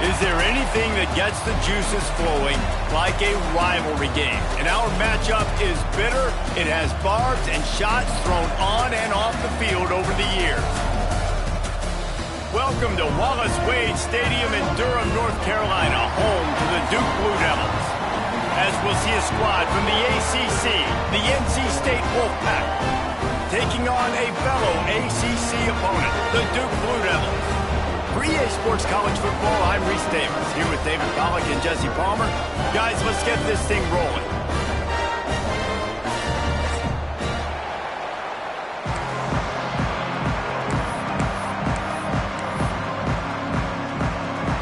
Is there anything that gets the juices flowing like a rivalry game? And our matchup is bitter. It has barbs and shots thrown on and off the field over the years. Welcome to Wallace Wade Stadium in Durham, North Carolina, home to the Duke Blue Devils. As we'll see a squad from the ACC, the NC State Wolfpack, taking on a fellow ACC opponent, the Duke Blue Devils. For EA Sports College Football, I'm Reese Davis, here with David Pollack and Jesse Palmer. Guys, let's get this thing rolling.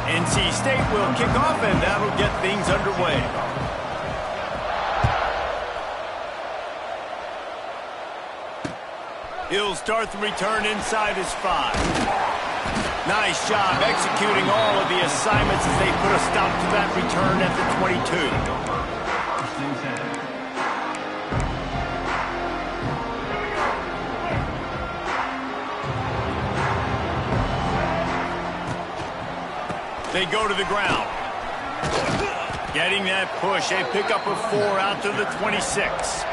NC State will kick off, and that'll get things underway. He'll start the return inside his 5. Nice job executing all of the assignments as they put a stop to that return at the 22. They go to the ground. Getting that push, a pickup of 4 out to the 26.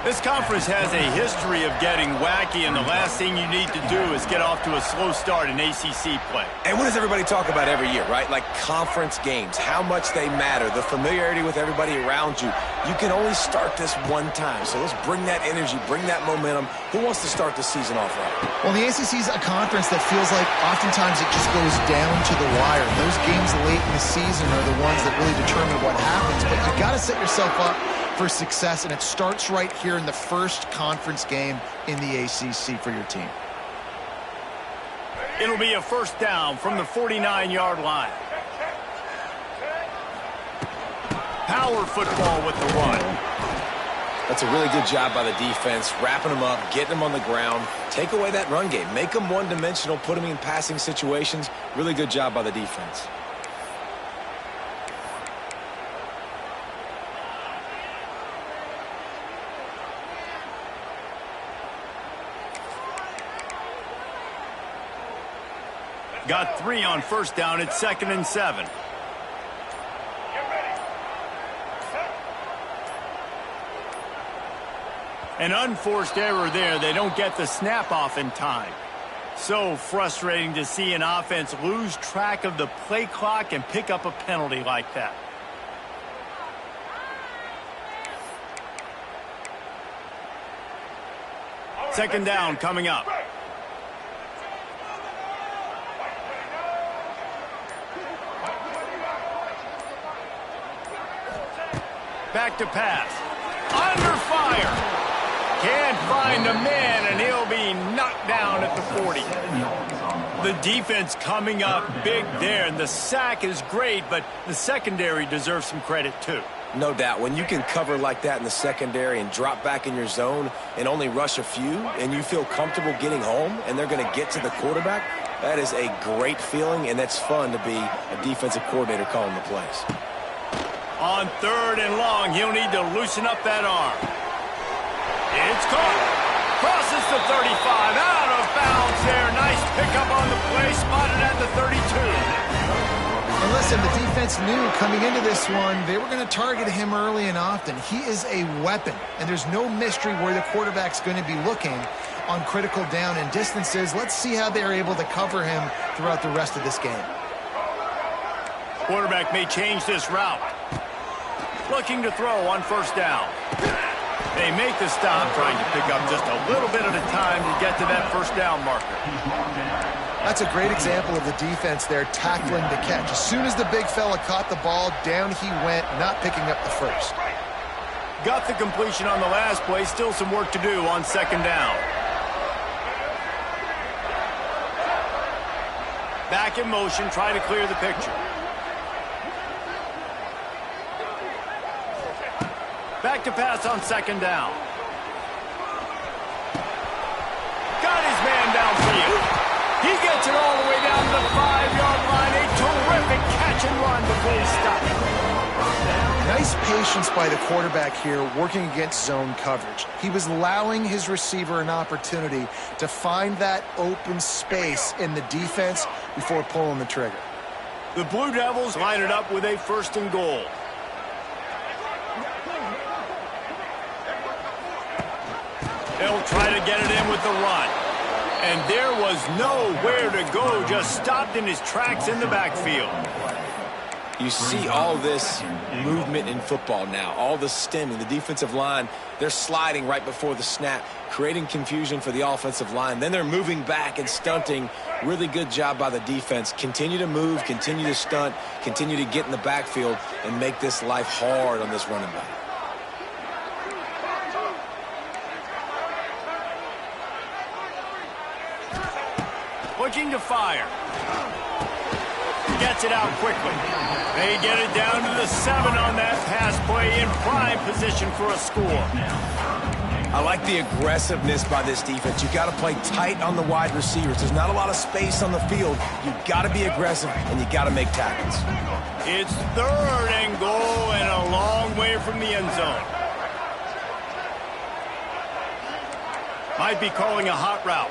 This conference has a history of getting wacky, and the last thing you need to do is get off to a slow start in ACC play. And what does everybody talk about every year, right? Like conference games, how much they matter, the familiarity with everybody around you. You can only start this one time, so let's bring that energy, bring that momentum. Who wants to start the season off right? Well, the ACC is a conference that feels like oftentimes it just goes down to the wire. Those games late in the season are the ones that really determine what happens, but you got to set yourself up for success, and it starts right here in the first conference game in the ACC for your team. It'll be a first down from the 49-yard line. Power football with the run. That's a really good job by the defense, wrapping them up, getting them on the ground. Take away that run game. Make them one-dimensional, put them in passing situations. Really good job by the defense. Got 3 on first down. It's 2nd and 7. An unforced error there. They don't get the snap off in time. So frustrating to see an offense lose track of the play clock and pick up a penalty like that. Second down coming up. Back to pass. Under fire. Can't find a man, and he'll be knocked down at the 40. The defense coming up big there, and the sack is great, but the secondary deserves some credit too. No doubt. When you can cover like that in the secondary and drop back in your zone and only rush a few, and you feel comfortable getting home, and they're going to get to the quarterback, that is a great feeling, and it's fun to be a defensive coordinator calling the plays. On 3rd and long, he'll need to loosen up that arm. It's caught. Crosses the 35. Out of bounds there. Nice pickup on the play. Spotted at the 32. And listen, the defense knew coming into this one, they were going to target him early and often. He is a weapon, and there's no mystery where the quarterback's going to be looking on critical down and distances. Let's see how they're able to cover him throughout the rest of this game. Quarterback may change this route. Looking to throw on first down. They make the stop, trying to pick up just a little bit at a time to get to that first down marker. That's a great example of the defense there tackling the catch. As soon as the big fella caught the ball, down he went, not picking up the first. Got the completion on the last play. Still some work to do on second down. Back in motion, try to clear the picture. Back to pass on second down. Got his man downfield. He gets it all the way down to the 5-yard line. A terrific catch and run before he stopped. Nice patience by the quarterback here working against zone coverage. He was allowing his receiver an opportunity to find that open space in the defense before pulling the trigger. The Blue Devils line it up with a 1st and goal. They'll try to get it in with the run. And there was nowhere to go, just stopped in his tracks in the backfield. You see all this movement in football now, all the stemming, the defensive line, they're sliding right before the snap, creating confusion for the offensive line. Then they're moving back and stunting. Really good job by the defense. Continue to move, continue to stunt, continue to get in the backfield and make this life hard on this running back. Looking to fire. Gets it out quickly. They get it down to the 7 on that pass play in prime position for a score. I like the aggressiveness by this defense. You got to play tight on the wide receivers. There's not a lot of space on the field. You got to be aggressive and you got to make tackles. It's 3rd and goal and a long way from the end zone. Might be calling a hot route.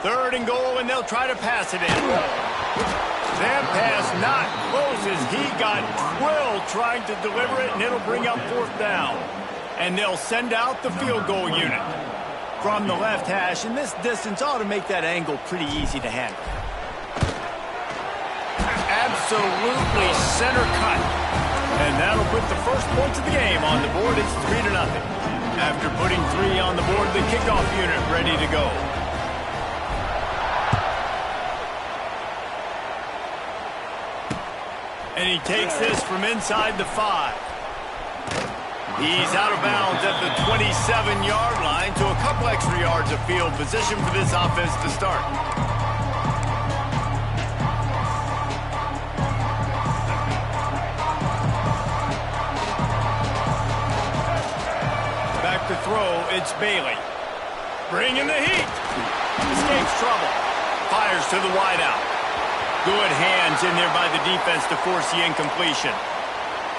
Third and goal, and they'll try to pass it in. That pass not close as he got twirled trying to deliver it, and it'll bring up 4th down. And they'll send out the field goal unit from the left hash, and this distance ought to make that angle pretty easy to handle. Absolutely center cut. And that'll put the first points of the game on the board. It's 3-0. After putting 3 on the board, the kickoff unit ready to go. And he takes this from inside the 5. He's out of bounds at the 27-yard line to a couple extra yards of field position for this offense to start. Back to throw, it's Bailey. Bringing the heat. Escapes trouble. Fires to the wideout. Good hands in there by the defense to force the incompletion.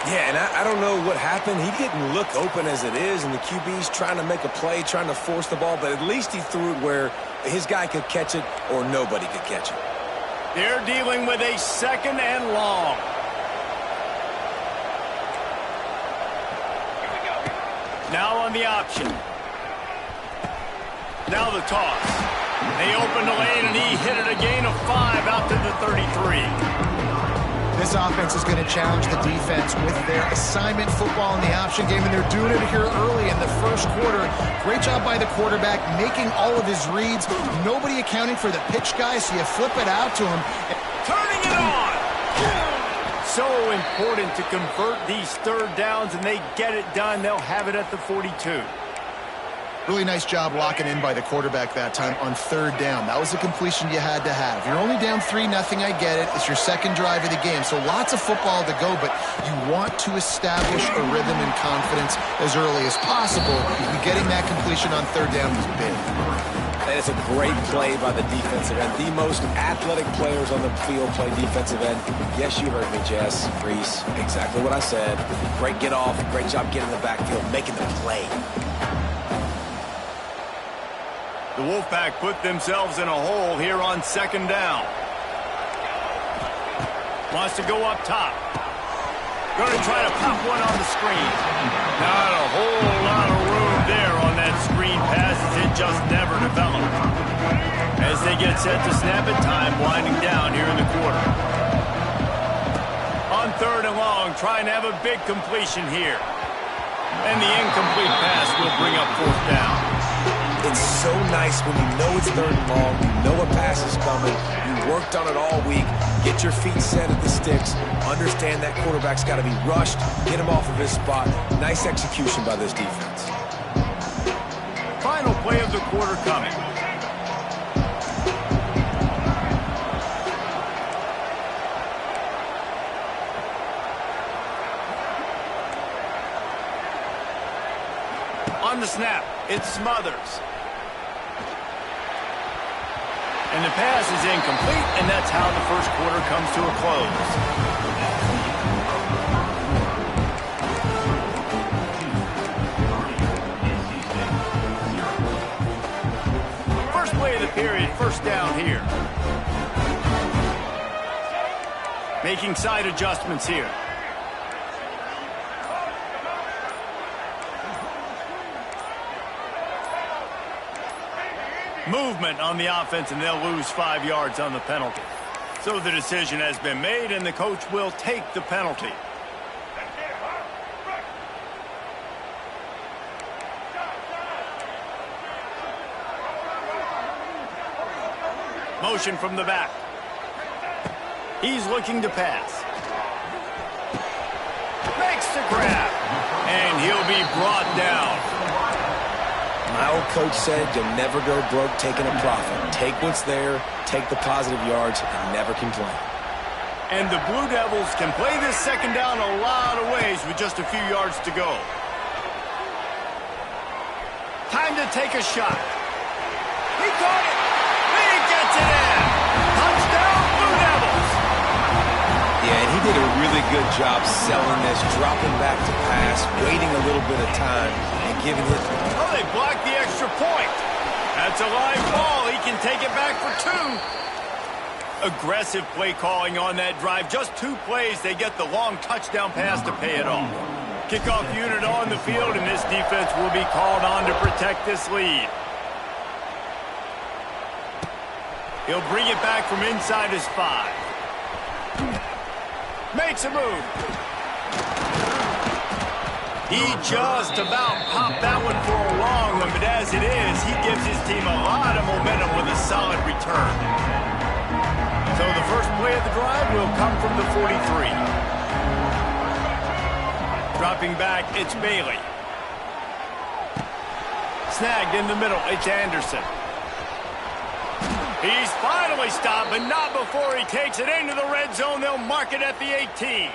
Yeah, and I don't know what happened. He didn't look open as it is, and the QB's trying to make a play, trying to force the ball, but at least he threw it where his guy could catch it or nobody could catch it. They're dealing with a 2nd and long. Now on the option. Now the toss. They opened the lane, and he hit it a gain of 5 out to the 33. This offense is going to challenge the defense with their assignment football in the option game, and they're doing it here early in the 1st quarter. Great job by the quarterback, making all of his reads. Nobody accounting for the pitch guy, so you flip it out to him. Turning it on! So important to convert these 3rd downs, and they get it done. They'll have it at the 42. Really nice job locking in by the quarterback that time on 3rd down. That was the completion you had to have. You're only down 3-0, I get it. It's your 2nd drive of the game, so lots of football to go, but you want to establish a rhythm and confidence as early as possible. And getting that completion on 3rd down was big. And it's a great play by the defensive end. The most athletic players on the field play defensive end. Yes, you heard me, Jess, Reese. Exactly what I said. Great get off, great job getting in the backfield, making the play. The Wolfpack put themselves in a hole here on 2nd down. Wants to go up top. Going to try to pop one on the screen. Not a whole lot of room there on that screen pass as it just never developed. As they get set to snap it, time winding down here in the quarter. On 3rd and long, trying to have a big completion here. And the incomplete pass will bring up 4th down. It's so nice when you know it's 3rd and long, you know a pass is coming, you worked on it all week, get your feet set at the sticks, understand that quarterback's got to be rushed, get him off of his spot. Nice execution by this defense. Final play of the quarter coming. On the snap, it's Smothers. And the pass is incomplete, and that's how the 1st quarter comes to a close. Making side adjustments here. Movement on the offense, and they'll lose 5 yards on the penalty. So the decision has been made, and the coach will take the penalty. Motion from the back. He's looking to pass. Makes the grab. And he'll be brought down. My old coach said you'll never go broke taking a profit. Take what's there, take the positive yards, and never complain. And the Blue Devils can play this second down a lot of ways with just a few yards to go. Time to take a shot. He caught it. He gets it in. Touchdown, Blue Devils. Yeah, and he did a really good job selling this, dropping back to pass, waiting a little bit of time, and giving it. Oh, they blocked the extra point. That's a live ball. He can take it back for 2. Aggressive play calling on that drive. Just 2 plays, they get the long touchdown pass to pay it off. Kickoff unit on the field, and this defense will be called on to protect this lead. He'll bring it back from inside his 5. Makes a move. He just about popped that one for a long one, but as it is, he gives his team a lot of momentum with a solid return. So the first play of the drive will come from the 43. Dropping back, it's Bailey. Snagged in the middle, it's Anderson. He's finally stopped, but not before he takes it into the red zone. They'll mark it at the 18.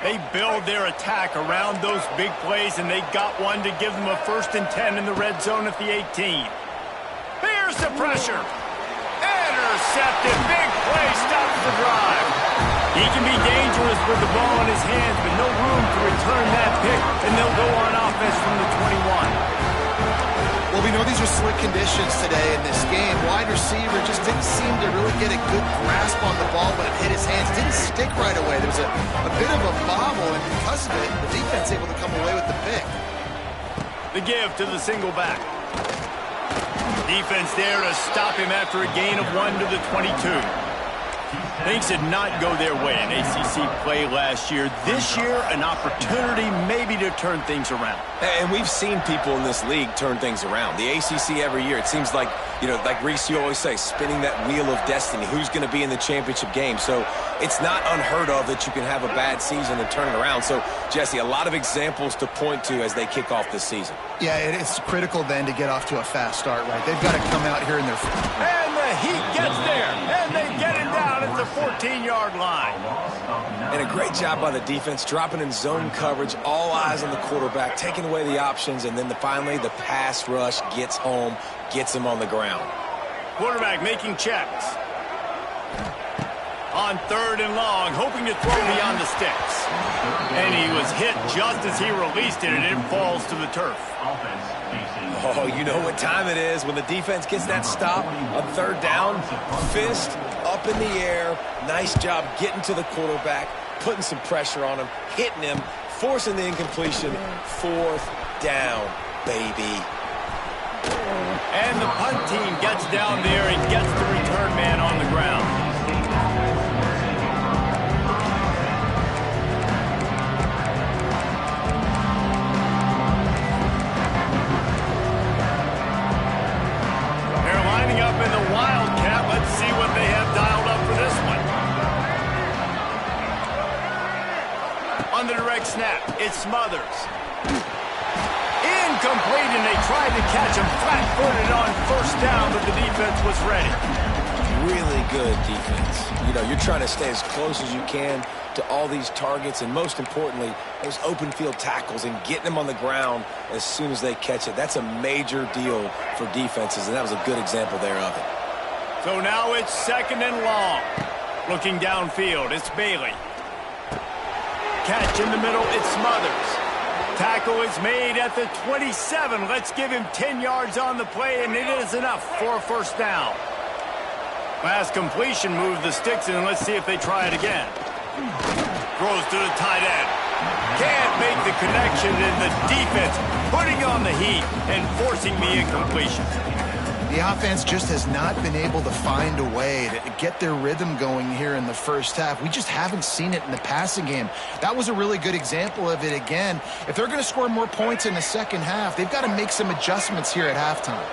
They build their attack around those big plays, and they got one to give them a 1st and 10 in the red zone at the 18. Here's the pressure. Intercepted. Big play stops the drive. He can be dangerous with the ball in his hands, but no room to return that pick, and they'll go on offense from the 21. Well, we know these are slick conditions today in this game. Wide receiver just didn't seem to really get a good grasp on the ball when it hit his hands. Didn't stick right away. There was a bit of a bobble, and because of it, the defense able to come away with the pick. The give to the single back. Defense there to stop him after a gain of 1 to the 22. Things did not go their way in ACC play last year. This year, an opportunity maybe to turn things around. And we've seen people in this league turn things around. The ACC every year, it seems like, you know, like Reese, you always say, spinning that wheel of destiny. Who's going to be in the championship game? So it's not unheard of that you can have a bad season and turn it around. So, Jesse, a lot of examples to point to as they kick off this season. Yeah, it's critical then to get off to a fast start, right? They've got to come out here in their... And the Heat gets there, and they get it down at the 14-yard line. And a great job by the defense, dropping in zone coverage, all eyes on the quarterback, taking away the options, and then finally the pass rush gets home, gets him on the ground. Quarterback making checks. On 3rd and long, hoping to throw beyond the sticks. And he was hit just as he released it, and it falls to the turf. Oh, you know what time it is when the defense gets that stop on 3rd down. Fist up in the air. Nice job getting to the quarterback, putting some pressure on him, hitting him, forcing the incompletion. 4th down, baby. And the punt team gets down there and gets the return man on the ground. Up in the Wildcat. Let's see what they have dialed up for this one. On the direct snap, it's Smothers. Incomplete, and they tried to catch him flat-footed on 1st down, but the defense was ready. Really good defense. You know, you're trying to stay as close as you can to all these targets, and most importantly, those open field tackles and getting them on the ground as soon as they catch it. That's a major deal for defenses, and that was a good example there of it. So now it's 2nd and long. Looking downfield, it's Bailey. Catch in the middle, it's Smothers. Tackle is made at the 27. Let's give him 10 yards on the play, and it is enough for a 1st down. Last completion moved the sticks, and let's see if they try it again. Throws to the tight end. Can't make the connection, and the defense putting on the heat and forcing the incompletion. The offense just has not been able to find a way to get their rhythm going here in the first half. We just haven't seen it in the passing game. That was a really good example of it again. If they're going to score more points in the second half, they've got to make some adjustments here at halftime.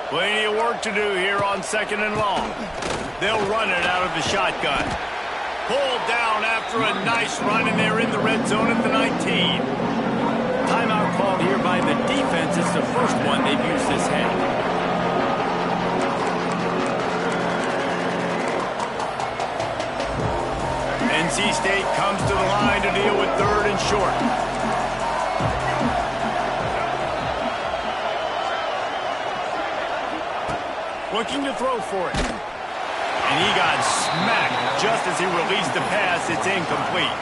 Plenty of work to do here on 2nd and long. They'll run it out of the shotgun. Pulled down after a nice run, and they're in the red zone at the 19. Timeout called here by the defense. It's the first one they've used this half. NC State comes to the line to deal with 3rd and short. Looking to throw for it. And he got smacked just as he released the pass. It's incomplete.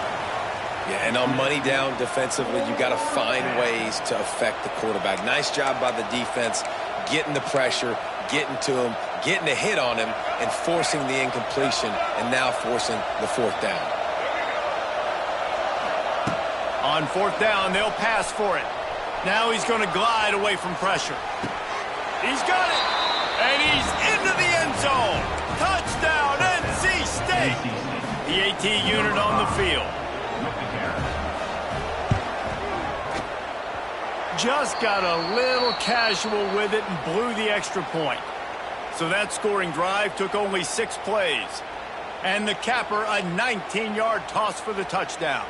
Yeah, and on money down defensively, you got to find ways to affect the quarterback. Nice job by the defense, getting the pressure, getting to him, getting a hit on him, and forcing the incompletion, and now forcing the 4th down. On 4th down, they'll pass for it. Now he's going to glide away from pressure. He's got it, and he's into the end zone. Touchdown, NC State. The AT unit on the field. Just got a little casual with it and blew the extra point. So that scoring drive took only 6 plays. And the capper, a 19-yard toss for the touchdown.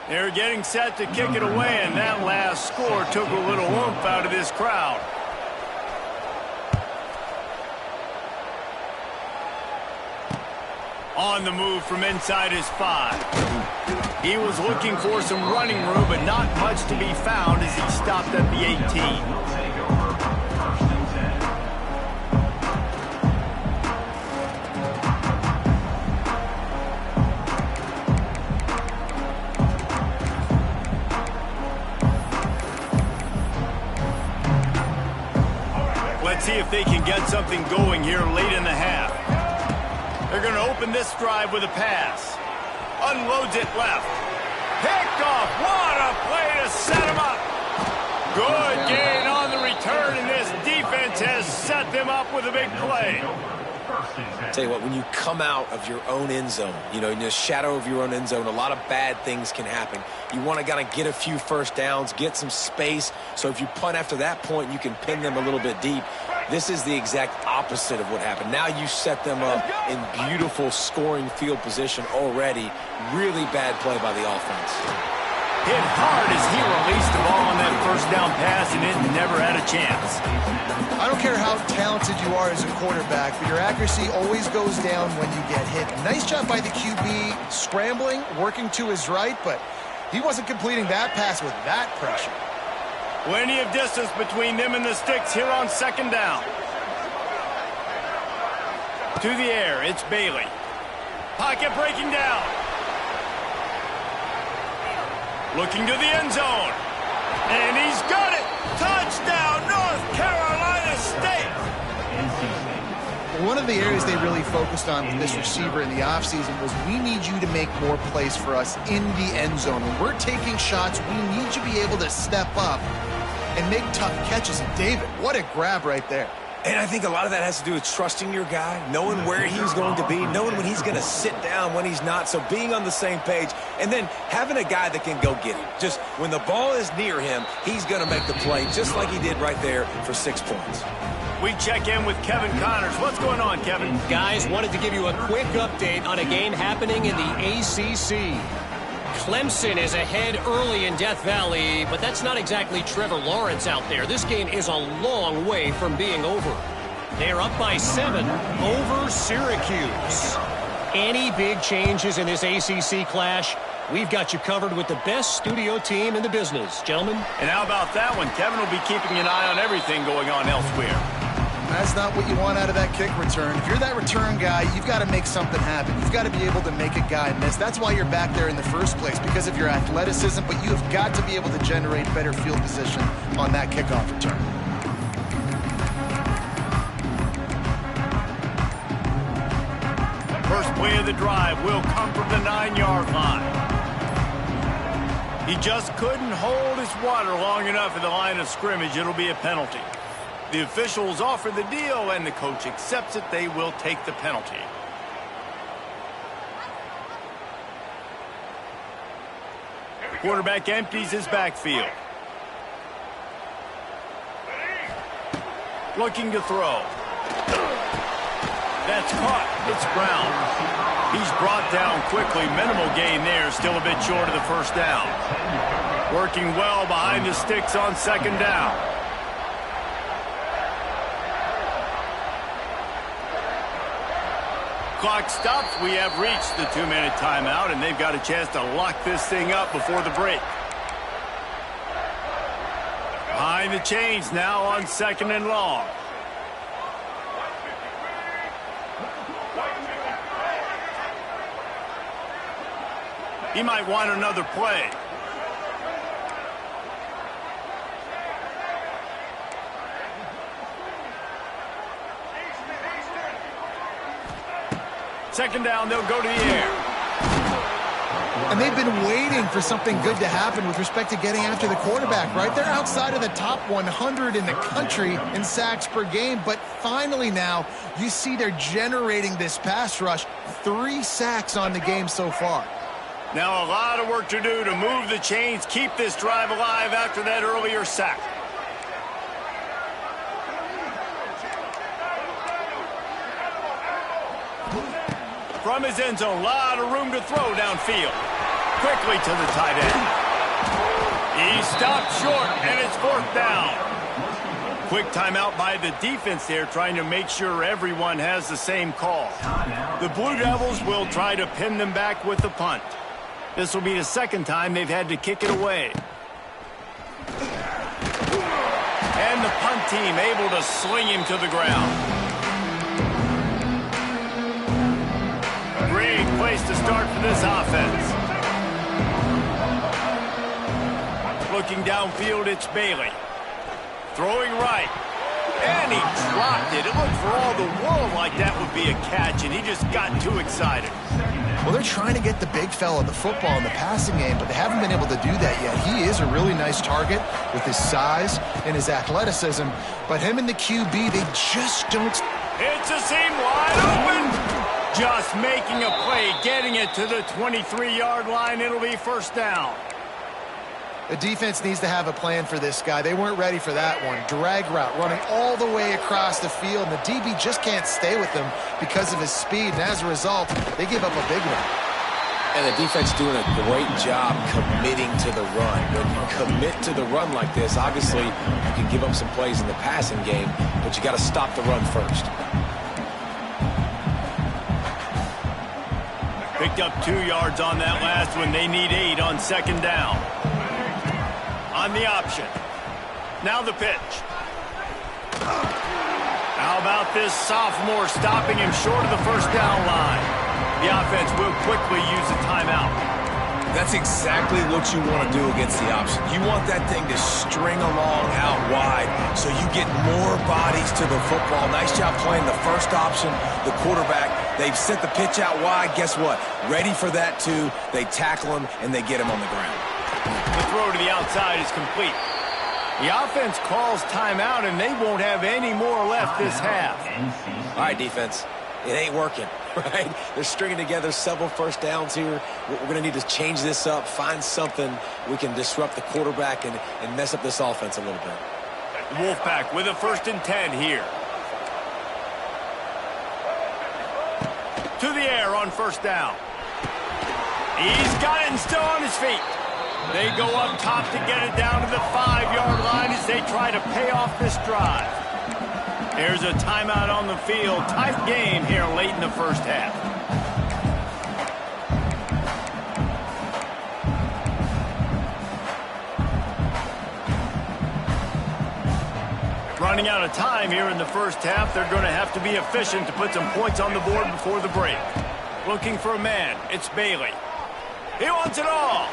They're getting set to kick it away, and that last score took a little oomph out of this crowd. On the move from inside his 5. He was looking for some running room, but not much to be found as he stopped at the 18. Let's see if they can get something going here late in the half. They're going to open this drive with a pass. Unloads it left. Picked off. What a play to set him up. Good gain on the return, and this defense has set them up with a big play. Tell you what, when you come out of your own end zone, in the shadow of your own end zone, a lot of bad things can happen. You want to kind of get a few first downs, get some space, so if you punt after that point, you can pin them a little bit deep. This is the exact opposite of what happened. Now you set them up in beautiful scoring field position already. Really bad play by the offense. Hit hard as he released the ball on that first down pass, and it never had a chance. I don't care how talented you are as a quarterback, but your accuracy always goes down when you get hit. Nice job by the QB scrambling, working to his right, but he wasn't completing that pass with that pressure. Plenty of distance between them and the sticks here on 2nd down. To the air, it's Bailey. Pocket breaking down. Looking to the end zone. And he's got it. Touchdown, North Carolina State. One of the areas they really focused on with this receiver in the offseason was we need you to make more plays for us in the end zone. When we're taking shots, we need you to be able to step up and make tough catches. And David, what a grab right there. And I think a lot of that has to do with trusting your guy, knowing where he's going to be, knowing when he's going to sit down, when he's not, so being on the same page, and then having a guy that can go get him. Just when the ball is near him, he's going to make the play, just like he did right there for 6 points. We check in with Kevin Connors. What's going on, Kevin? Guys, wanted to give you a quick update on a game happening in the ACC. Clemson is ahead early in Death Valley, but that's not exactly Trevor Lawrence out there. This game is a long way from being over. They're up by 7 over Syracuse. Any big changes in this ACC clash? We've got you covered with the best studio team in the business, gentlemen. And how about that one? Kevin will be keeping an eye on everything going on elsewhere. As that's not what you want out of that kick return. If you're that return guy, you've got to make something happen. You've got to be able to make a guy miss. That's why you're back there in the first place, because of your athleticism, but you have got to be able to generate better field position on that kickoff return. First play of the drive will come from the 9-yard line. He just couldn't hold his water long enough at the line of scrimmage. It'll be a penalty. The officials offer the deal, and the coach accepts it. They will take the penalty. Quarterback empties his backfield. Looking to throw. That's caught. It's Brown. He's brought down quickly. Minimal gain there. Still a bit short of the first down. Working well behind the sticks on second down. Clock stops. We have reached the 2-minute timeout, and they've got a chance to lock this thing up before the break. Behind the chains now on second and long. He might want another play. Second down, they'll go to the air. And they've been waiting for something good to happen with respect to getting after the quarterback, right? They're outside of the top 100 in the country in sacks per game, but finally now you see they're generating this pass rush. 3 sacks on the game so far. Now a lot of work to do to move the chains, keep this drive alive after that earlier sack. From his end zone, a lot of room to throw downfield. Quickly to the tight end. He stopped short, and it's 4th down. Quick timeout by the defense there, trying to make sure everyone has the same call. The Blue Devils will try to pin them back with the punt. This will be the second time they've had to kick it away. And the punt team able to sling him to the ground. Great place to start for this offense. Looking downfield, it's Bailey. Throwing right. And he dropped it. It looked for all the world like that would be a catch, and he just got too excited. Well, they're trying to get the big fella the football in the passing game, but they haven't been able to do that yet. He is a really nice target with his size and his athleticism, but him and the QB, they just don't... It's a seam wide open. Just making a play, getting it to the 23-yard line. It'll be first down. The defense needs to have a plan for this guy. They weren't ready for that one. Drag route, running all the way across the field, and the DB just can't stay with him because of his speed, and as a result, they give up a big one. And the defense doing a great job committing to the run. When you commit to the run like this, obviously you can give up some plays in the passing game, but you got to stop the run first. Picked up 2 yards on that last one. They need 8 on second down. On the option. Now the pitch. How about this sophomore stopping him short of the first down line? The offense will quickly use a timeout. That's exactly what you want to do against the option. You want that thing to string along out wide so you get more bodies to the football. Nice job playing the first option, the quarterback. They've sent the pitch out wide. Guess what? Ready for that too. They tackle him and they get him on the ground. The throw to the outside is complete. The offense calls timeout, and they won't have any more left this half. All right, defense. It ain't working, right? They're stringing together several first downs here. We're going to need to change this up, find something we can disrupt the quarterback and mess up this offense a little bit. Wolfpack with a 1st and 10 here. To the air on first down. He's got it and still on his feet. They go up top to get it down to the 5-yard line as they try to pay off this drive. There's a timeout on the field. Tight game here late in the first half. Running out of time here in the first half. They're going to have to be efficient to put some points on the board before the break. Looking for a man. It's Bailey. He wants it all.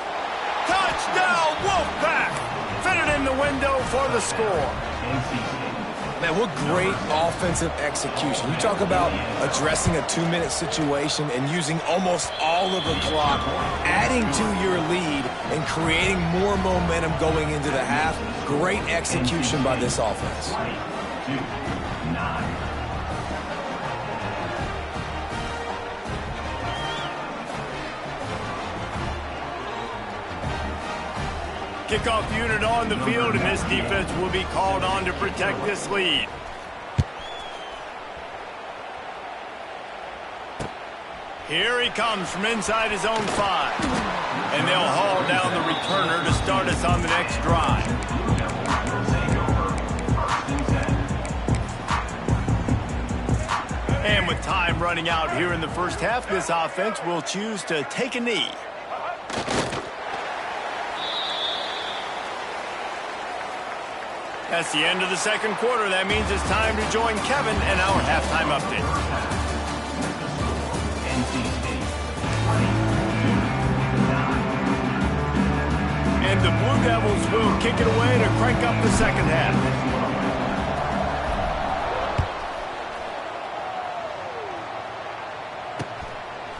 Touchdown, Wolfpack! Fitted in the window for the score. Man, what great offensive execution. You talk about addressing a 2-minute situation and using almost all of the clock, adding to your lead and creating more momentum going into the half. Great execution by this offense. Kickoff unit on the field, and this defense will be called on to protect this lead. Here he comes from inside his own 5. And they'll haul down the returner to start us on the next drive. And with time running out here in the first half, this offense will choose to take a knee. That's the end of the second quarter. That means it's time to join Kevin and our halftime update. And the Blue Devils will kick it away to crank up the second half.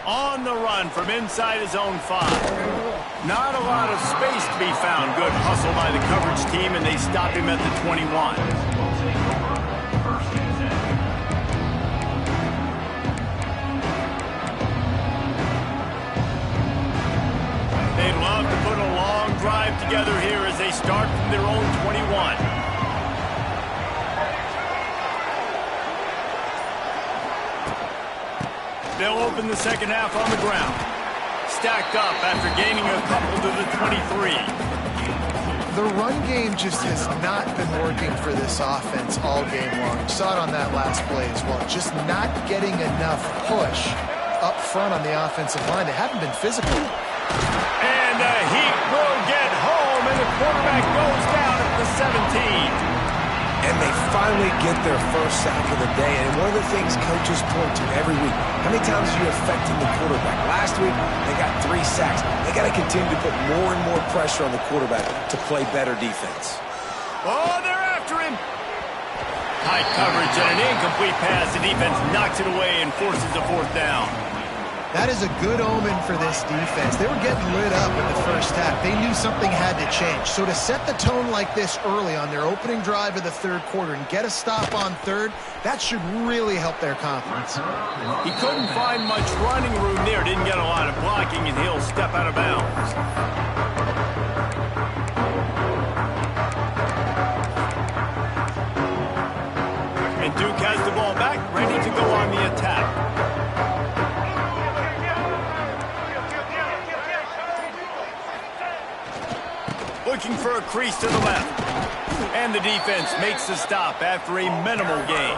On the run from inside his own 5. Not a lot of space to be found. Good hustle by the coverage team, and they stop him at the 21. They'd love to put a long drive together here as they start from their own 21. They'll open the second half on the ground. Stacked up after gaining a couple to the 23. The run game just has not been working for this offense all game long. You saw it on that last play as well. Just not getting enough push up front on the offensive line. They haven't been physical. And the Heat will get home, and the quarterback goes down at the 17. And they finally get their first sack of the day. And one of the things coaches point to every week, how many times are you affecting the quarterback? Last week, they got 3 sacks. They got to continue to put more and more pressure on the quarterback to play better defense. Oh, they're after him. Tight coverage and an incomplete pass. The defense knocks it away and forces a 4th down. That is a good omen for this defense. They were getting lit up in the first half. They knew something had to change. So to set the tone like this early on their opening drive of the third quarter and get a stop on third, that should really help their confidence. He couldn't find much running room there. Didn't get a lot of blocking, and he'll step out of bounds. And Duke has the ball back, ready to go on the attack. Looking for a crease to the left. And the defense makes the stop after a minimal gain.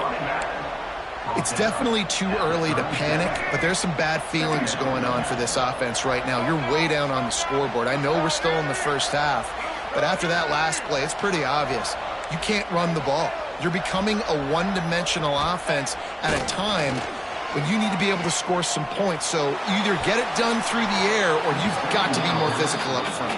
It's definitely too early to panic, but there's some bad feelings going on for this offense right now. You're way down on the scoreboard. I know we're still in the first half, but after that last play, it's pretty obvious. You can't run the ball. You're becoming a one-dimensional offense at a time when you need to be able to score some points. So either get it done through the air or you've got to be more physical up front.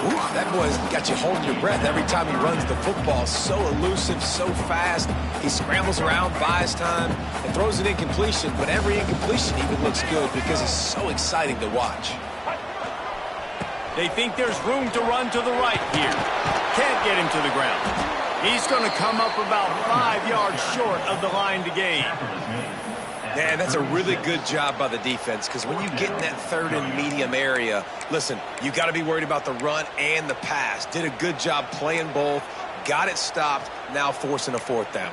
Ooh, that boy's got you holding your breath every time he runs the football. So elusive, so fast. He scrambles around, buys time, and throws an incompletion. But every incompletion even looks good because he's so exciting to watch. They think there's room to run to the right here. Can't get him to the ground. He's going to come up about 5 yards short of the line to gain. Man, that's a really good job by the defense, because when you get in that third and medium area, listen, you got to be worried about the run and the pass. Did a good job playing both, got it stopped, now forcing a 4th down.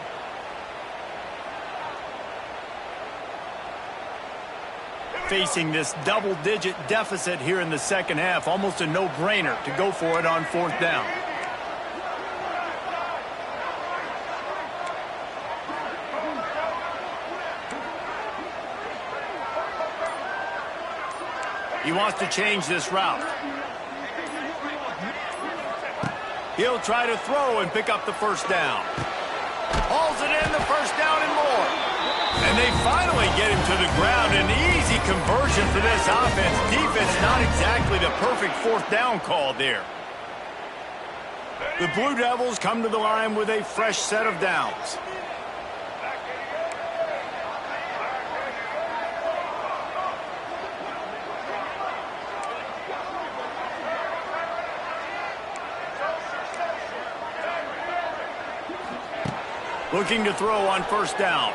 Facing this double-digit deficit here in the second half, almost a no-brainer to go for it on 4th down. He wants to change this route. He'll try to throw and pick up the 1st down. Hauls it in, the first down and more. And they finally get him to the ground. An easy conversion for this offense. Defense not exactly the perfect fourth down call there. The Blue Devils come to the line with a fresh set of downs. Looking to throw on first down.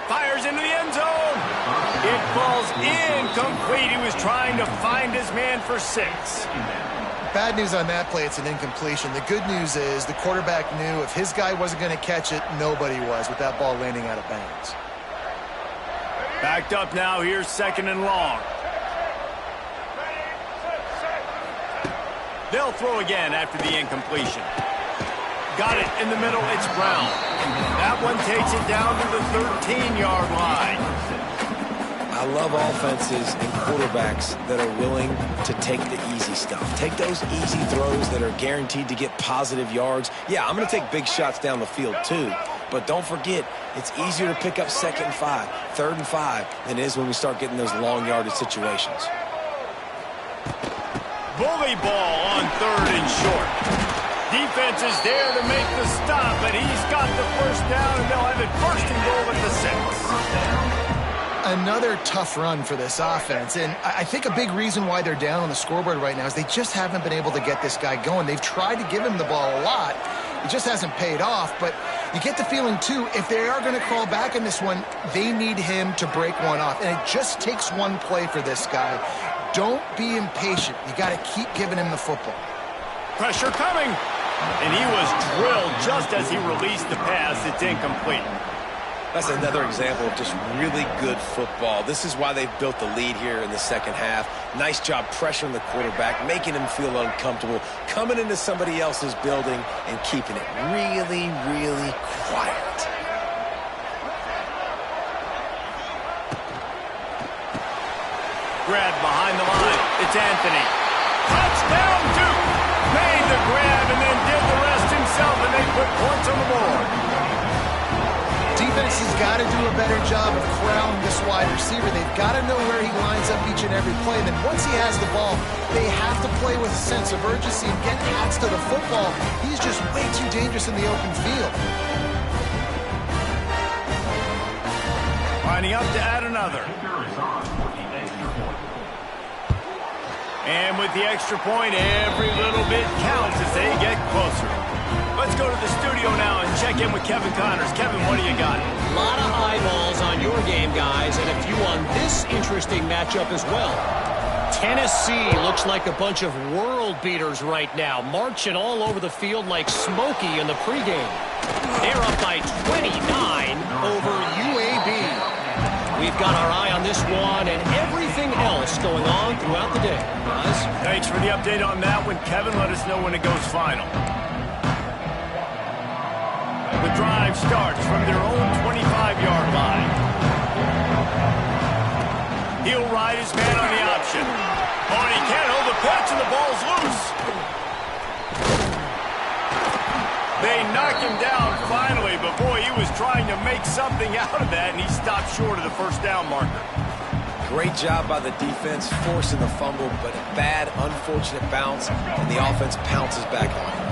Fires into the end zone. It falls incomplete. He was trying to find his man for 6. Bad news on that play, it's an incompletion. The good news is the quarterback knew if his guy wasn't going to catch it, nobody was with that ball landing out of bounds. Backed up now, here's 2nd and long. They'll throw again after the incompletion. Got it in the middle, it's Brown. That one takes it down to the 13-yard line. I love offenses and quarterbacks that are willing to take the easy stuff. Take those easy throws that are guaranteed to get positive yards. Yeah, I'm going to take big shots down the field too. But don't forget, it's easier to pick up 2nd and 5, 3rd and 5 than it is when we start getting those long yardage situations. Bully ball on 3rd and short. Defense is there to make the stop, but he's got the first down, and they'll have it 1st and goal at the 6. Another tough run for this offense, and I think a big reason why they're down on the scoreboard right now is they just haven't been able to get this guy going. They've tried to give him the ball a lot. It just hasn't paid off, but you get the feeling, too, if they are going to crawl back in this one, they need him to break one off, and it just takes one play for this guy. Don't be impatient. You got to keep giving him the football. Pressure coming, and he was drilled just as he released the pass. It's incomplete. That's another example of just really good football. This is why they've built the lead here in the second half. Nice job pressuring the quarterback, making him feel uncomfortable, coming into somebody else's building and keeping it really, really quiet. Grab behind the line. It's Anthony. Touchdown, Duke. Made the grab and then did the rest himself, and they put points on the board. Defense has got to do a better job of corralling this wide receiver. They've got to know where he lines up each and every play. And then once he has the ball, they have to play with a sense of urgency and get hats to the football. He's just way too dangerous in the open field. Lining up to add another. And with the extra point, every little bit counts as they get closer. Let's go to the studio now and check in with Kevin Connors. Kevin, what do you got? A lot of eyeballs on your game, guys, and a few on this interesting matchup as well. Tennessee looks like a bunch of world beaters right now, marching all over the field like Smokey in the pregame. They're up by 29 over UAB. We've got our eye on this one and everything else going on throughout the day. Guys? Thanks for the update on that one, Kevin. Let us know when it goes final. The drive starts from their own 25-yard line. He'll ride his man on the option. Oh, and he can't hold the pitch, and the ball's loose. They knock him down finally, but boy, he was trying to make something out of that, and he stopped short of the first down marker. Great job by the defense, forcing the fumble, but a bad, unfortunate bounce, and the offense pounces back on him.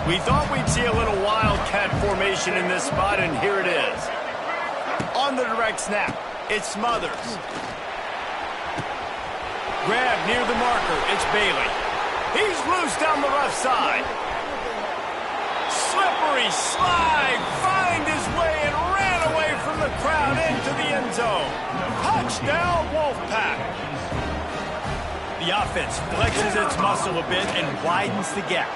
We thought we'd see a little wildcat formation in this spot, and here it is. On the direct snap, it's Smothers. Grab near the marker, it's Bailey. He's loose down the left side. Slippery slide, find his way and ran away from the crowd into the end zone. Touchdown, Wolfpack. The offense flexes its muscle a bit and widens the gap.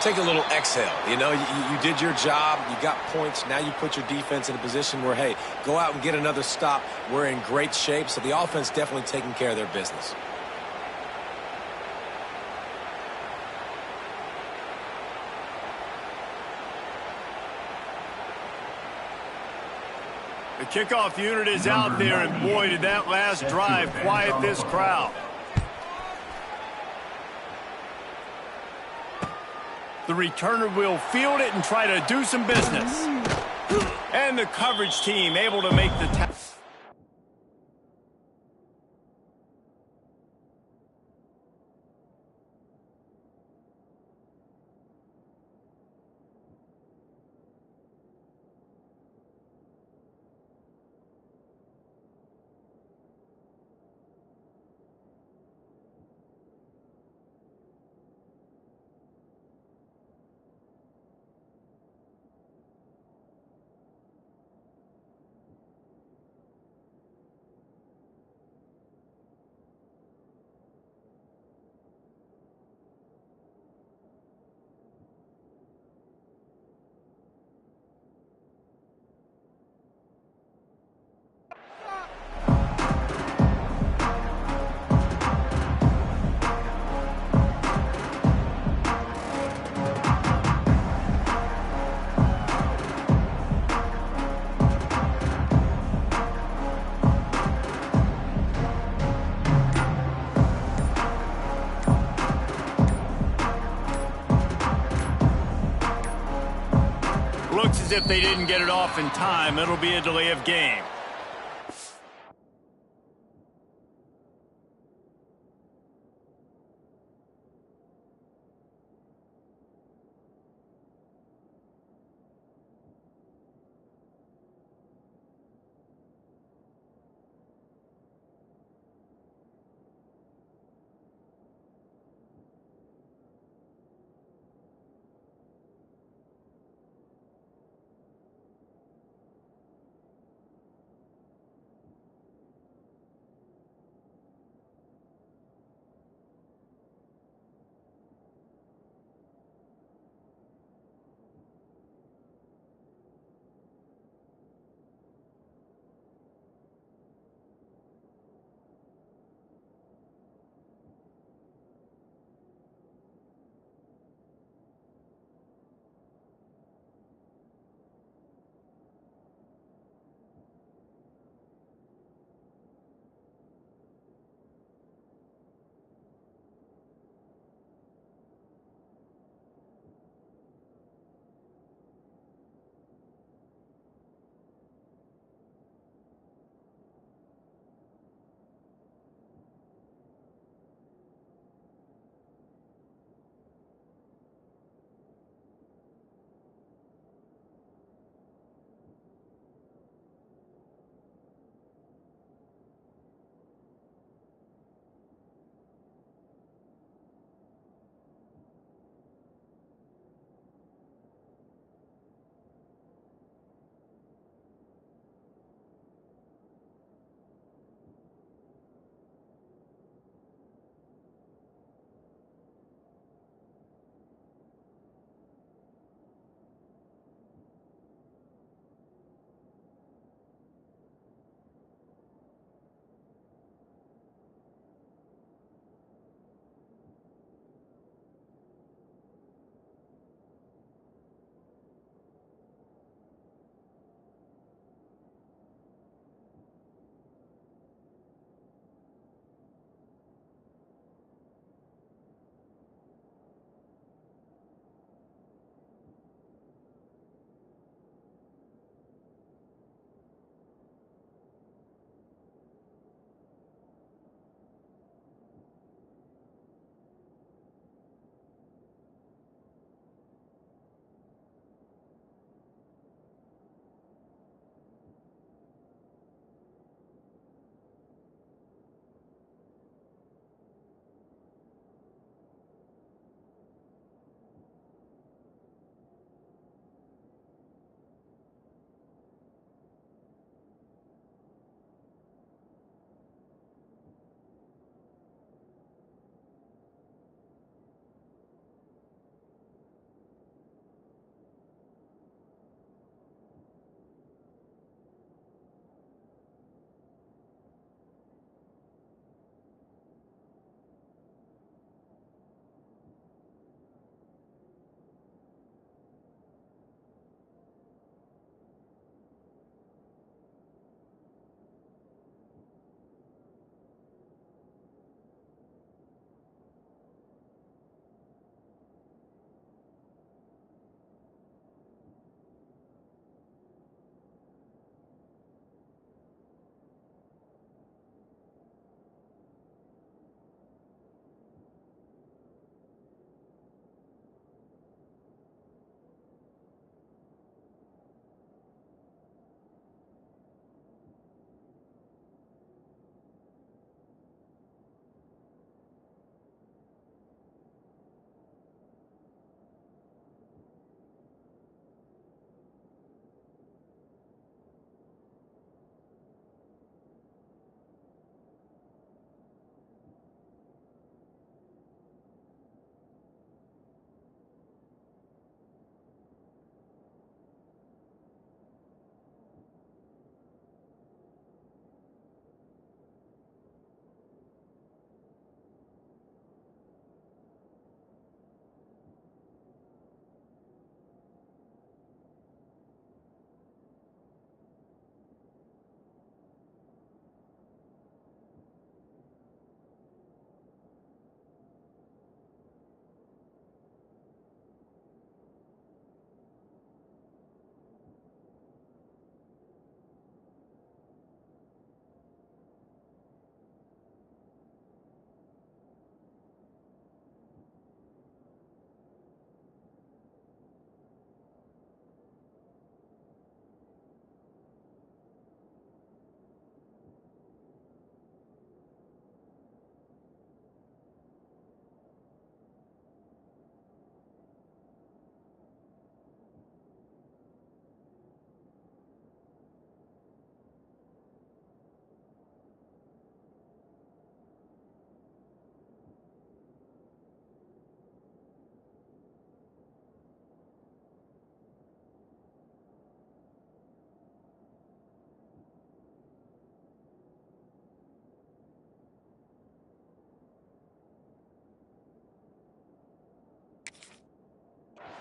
Take a little exhale. You know, you did your job. You got points. Now you put your defense in a position where, hey, go out and get another stop. We're in great shape. So the offense definitely taking care of their business. The kickoff unit is out there, and boy, did that last drive quiet this crowd. The returner will field it and try to do some business. And the coverage team able to make the tackle. Looks as if they didn't get it off in time. It'll be a delay of game.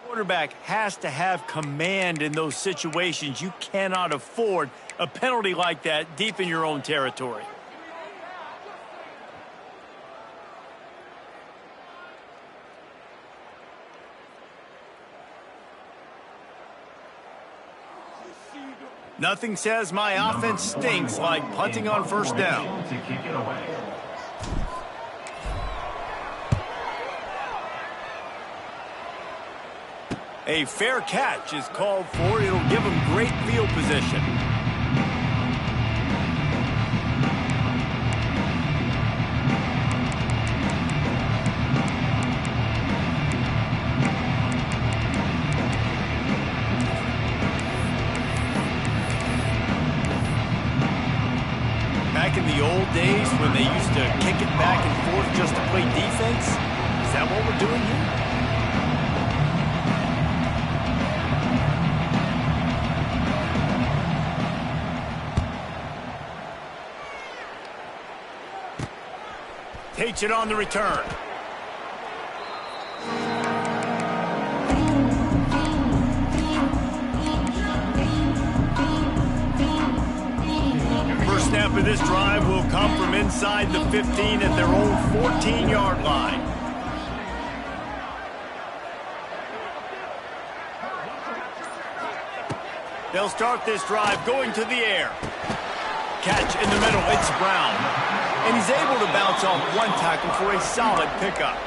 Quarterback has to have command in those situations. You cannot afford a penalty like that deep in your own territory. Nothing says my offense stinks like punting on first down. A fair catch is called for. It'll give him great field position. Back in the old days when they used to kick it back and forth just to play defense, is that what we're doing here? Takes it on the return. First snap of this drive will come from inside the 15 at their own 14-yard line. They'll start this drive going to the air. Catch in the middle. It's Brown. And he's able to bounce off one tackle for a solid pickup.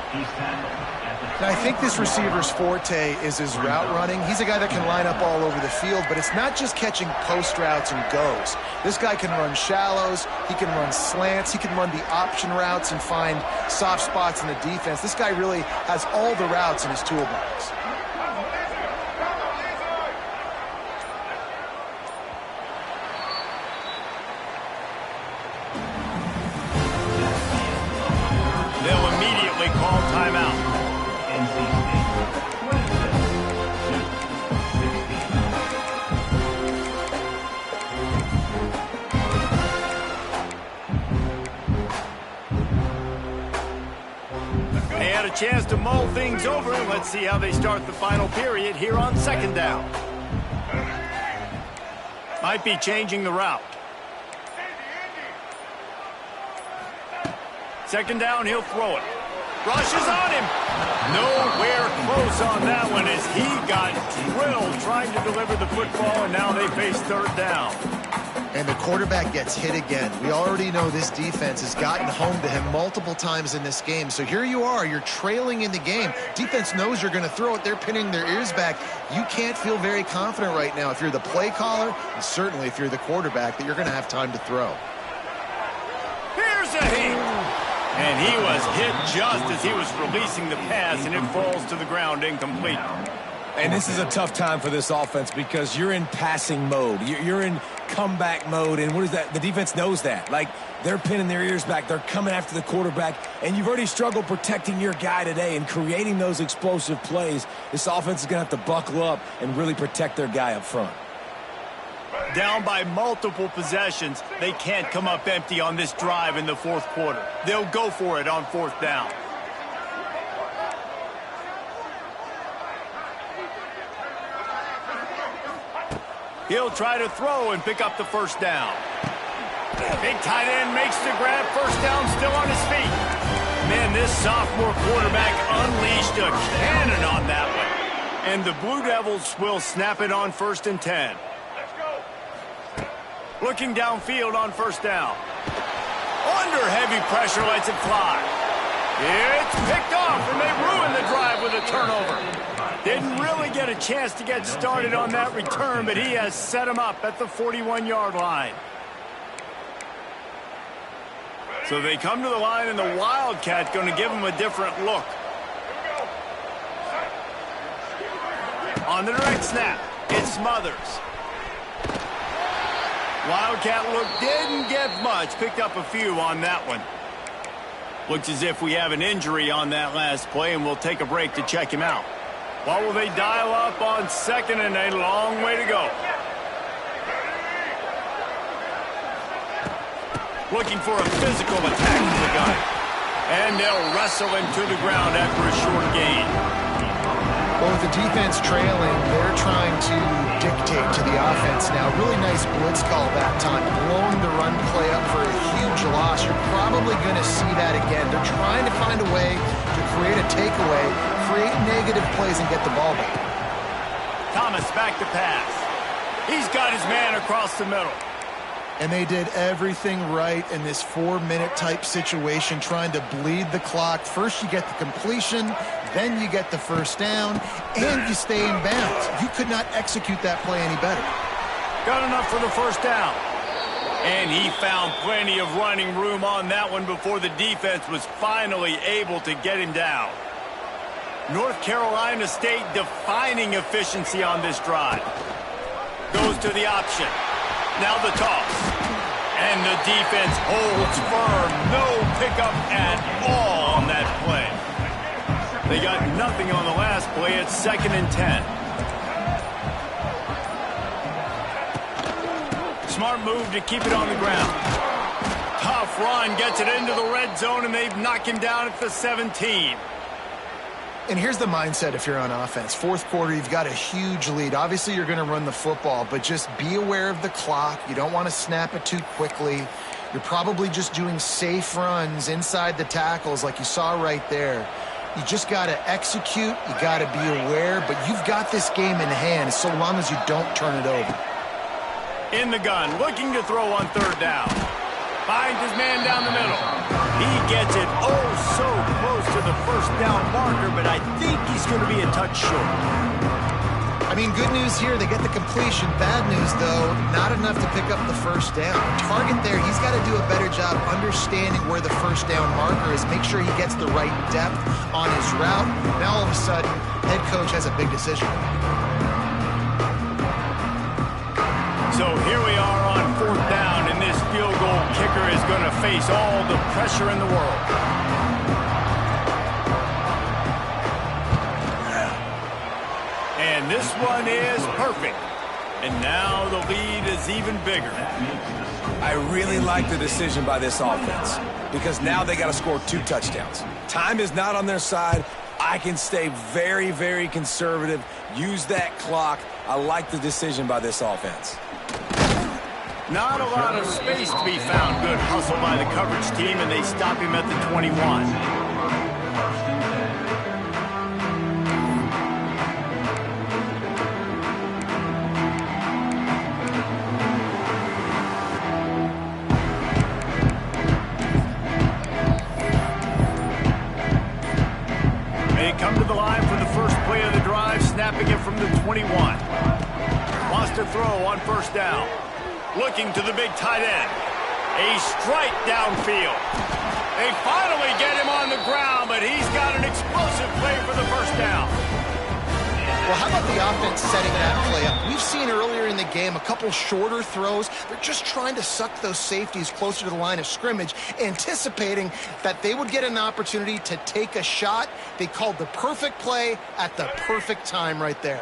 Now, I think this receiver's forte is his route running. He's a guy that can line up all over the field, but it's not just catching post routes and goes. This guy can run shallows, he can run slants, he can run the option routes and find soft spots in the defense. This guy really has all the routes in his toolbox. They'll immediately call timeout. They had a chance to mull things over. Let's see how they start the final period here on second down. Might be changing the route. Second down, he'll throw it. Rushes on him. Nowhere close on that one as he got drilled trying to deliver the football, and now they face third down. And the quarterback gets hit again. We already know this defense has gotten home to him multiple times in this game. So here you are, you're trailing in the game. Defense knows you're going to throw it. They're pinning their ears back. You can't feel very confident right now if you're the play caller, and certainly if you're the quarterback, that you're going to have time to throw. Here's a hit. And he was hit just as he was releasing the pass, and it falls to the ground incomplete. And this is a tough time for this offense because you're in passing mode. You're in comeback mode, and what is that? The defense knows that. Like, they're pinning their ears back. They're coming after the quarterback, and you've already struggled protecting your guy today and creating those explosive plays. This offense is going to have to buckle up and really protect their guy up front. Down by multiple possessions, they can't come up empty on this drive in the fourth quarter. They'll go for it on fourth down. He'll try to throw and pick up the first down. Big tight end makes the grab. First down, still on his feet. Man, this sophomore quarterback unleashed a cannon on that one. And the Blue Devils will snap it on 1st and 10. Looking downfield on first down. Under heavy pressure, lets it fly. It's picked off, and they ruin the drive with a turnover. Didn't really get a chance to get started on that return, but he has set him up at the 41-yard line. So they come to the line, and the Wildcat going to give him a different look. On the direct snap, it's Smothers. Wildcat look didn't get much. Picked up a few on that one. Looks as if we have an injury on that last play, and we'll take a break to check him out. What will they dial up on second, and a long way to go. Looking for a physical attack from the guy. And they'll wrestle him to the ground after a short gain. Well, with the defense trailing, they're trying to dictate to the offense now. Really nice blitz call that time, blowing the run play up for a huge loss. You're probably going to see that again. They're trying to find a way to create a takeaway, create negative plays, and get the ball back. Thomas back to pass. He's got his man across the middle. And they did everything right in this 4-minute type situation, trying to bleed the clock. First you get the completion, then you get the first down, and you stay in bounds. You could not execute that play any better. Got enough for the first down. And he found plenty of running room on that one before the defense was finally able to get him down. North Carolina State defining efficiency on this drive. Goes to the option. Now the toss. And the defense holds firm. No pickup at all on that play. They got nothing on the last play. It's 2nd and 10. Smart move to keep it on the ground. Tough run, gets it into the red zone, and they've knocked him down at the 17. And here's the mindset if you're on offense. Fourth quarter, you've got a huge lead. Obviously, you're going to run the football, but just be aware of the clock. You don't want to snap it too quickly. You're probably just doing safe runs inside the tackles like you saw right there. You just got to execute. You got to be aware, but you've got this game in hand so long as you don't turn it over. In the gun, looking to throw on 3rd down. Finds his man down the middle. He gets it so close to the first down marker, but I think he's going to be a touch short. I mean, good news here, they get the completion. Bad news, though, not enough to pick up the first down. Target there, he's got to do a better job understanding where the first down marker is, make sure he gets the right depth on his route. Now, all of a sudden, head coach has a big decision. So here we are on 4th down, and this field goal kicker is going to face all the pressure in the world. And this one is perfect. And now the lead is even bigger. I really like the decision by this offense because now they got to score 2 touchdowns. Time is not on their side. I can stay very, very conservative, use that clock. I like the decision by this offense. Not a lot of space to be found. Good hustle by the coverage team, and they stop him at the 21. They come to the line for the first play of the drive, snapping it from the 21. Wants to throw on 1st down. Looking to the big tight end. A strike downfield. They finally get him on the ground, but he's got an explosive play for the first down. Well, how about the offense setting that play up? We've seen earlier in the game a couple shorter throws. They're just trying to suck those safeties closer to the line of scrimmage, anticipating that they would get an opportunity to take a shot. They called the perfect play at the perfect time right there.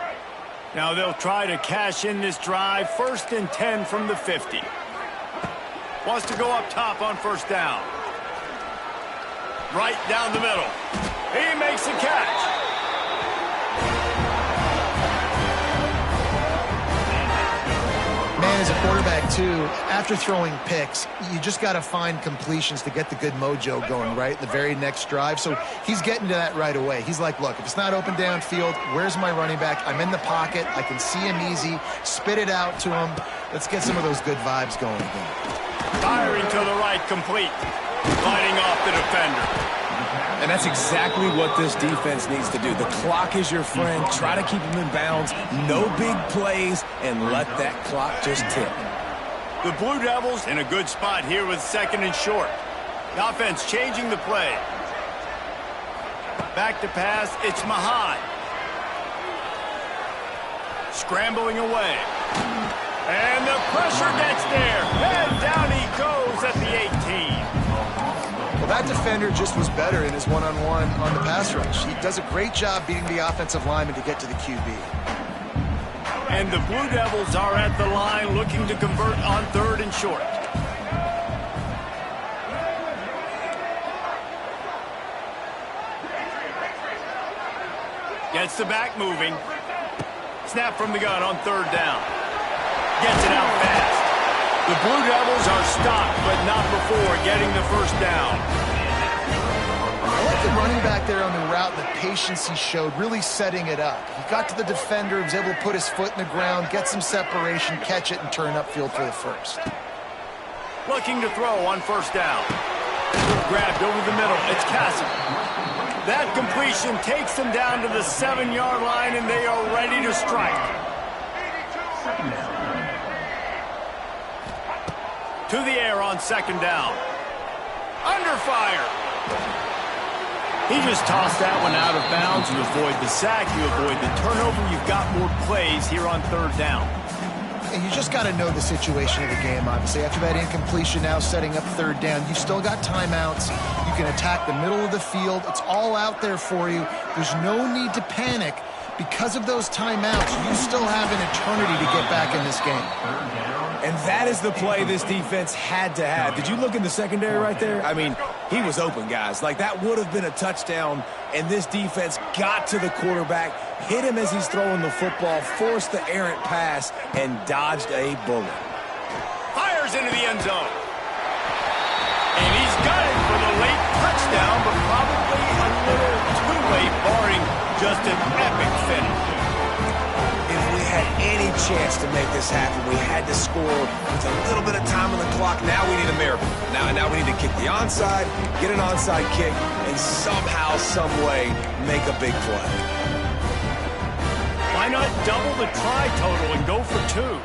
Now they'll try to cash in this drive. 1st and 10 from the 50. Wants to go up top on 1st down. Right down the middle. He makes a catch. Man, as a quarterback, too, after throwing picks, you just got to find completions to get the good mojo going, right? The very next drive. So he's getting to that right away. He's like, look, if it's not open downfield, where's my running back? I'm in the pocket. I can see him easy. Spit it out to him. Let's get some of those good vibes going again. Firing to the right, complete. Fighting off the defender. And that's exactly what this defense needs to do. The clock is your friend. Try to keep them in bounds. No big plays, and let that clock just tick. The Blue Devils in a good spot here with 2nd and short. The offense changing the play. Back to pass, it's Mahan. Scrambling away. And the pressure gets there. And down he goes at the 18. Well, that defender just was better in his one-on-one on the pass rush. He does a great job beating the offensive lineman to get to the QB. And the Blue Devils are at the line looking to convert on 3rd and short. Gets the back moving. Snap from the gun on third down. Gets it out fast. The Blue Devils are stopped, but not before getting the first down. I like the running back there on the route, the patience he showed, really setting it up. He got to the defender, was able to put his foot in the ground, get some separation, catch it, and turn upfield for the first. Looking to throw on first down. Grabbed over the middle. It's Castle. That completion takes them down to the 7-yard line, and they are ready to strike. To the air on second down. Under fire. He just tossed that one out of bounds. You avoid the sack, you avoid the turnover. You've got more plays here on third down. And you just got to know the situation of the game, obviously. After that incompletion, now setting up third down, you've still got timeouts. You can attack the middle of the field. It's all out there for you. There's no need to panic. Because of those timeouts, you still have an eternity to get back in this game. And that is the play this defense had to have. Did you look in the secondary right there? I mean, he was open, guys. Like, that would have been a touchdown, and this defense got to the quarterback, hit him as he's throwing the football, forced the errant pass, and dodged a bullet. Fires into the end zone. And he's got it for the late touchdown, but probably a little too late, barring just an epic finish. If we had any chance to make this happen, we had to score with a little bit of time on the clock. Now we need a miracle. Now we need to kick the onside, get an onside kick, and somehow, some way, make a big play. Why not double the try total and go for two?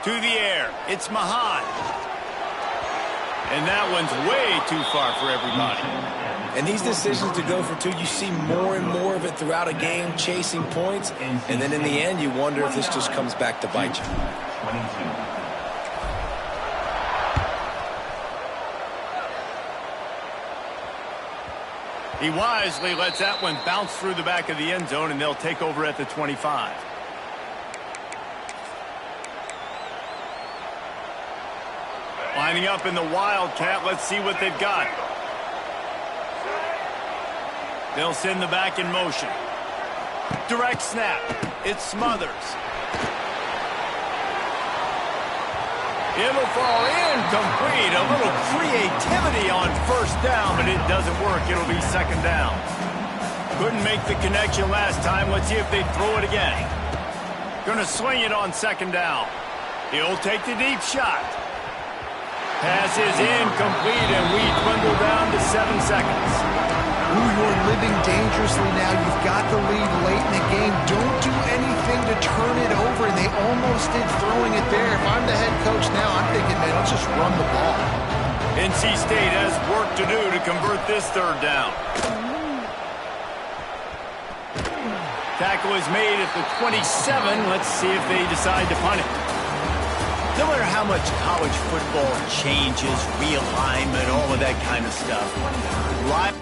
To the air, it's Mahan. And that one's way too far for everybody. And these decisions to go for two, you see more and more of it throughout a game, chasing points. And then in the end, you wonder if this just comes back to bite you. He wisely lets that one bounce through the back of the end zone, and they'll take over at the 25. Lining up in the Wildcat. Let's see what they've got. They'll send the back in motion. Direct snap. It's Smothers. It'll fall incomplete. A little creativity on first down, but it doesn't work. It'll be second down. Couldn't make the connection last time. Let's see if they throw it again. Gonna swing it on second down. He'll take the deep shot. Pass is incomplete, and we dwindle down to 7 seconds. Ooh, you're living dangerously now. You've got the lead late in the game. Don't do anything to turn it over, and they almost did throwing it there. If I'm the head coach now, I'm thinking, man, let's just run the ball. NC State has work to do to convert this third down. Tackle is made at the 27. Let's see if they decide to punt it. No matter how much college football changes, realignment, all of that kind of stuff, live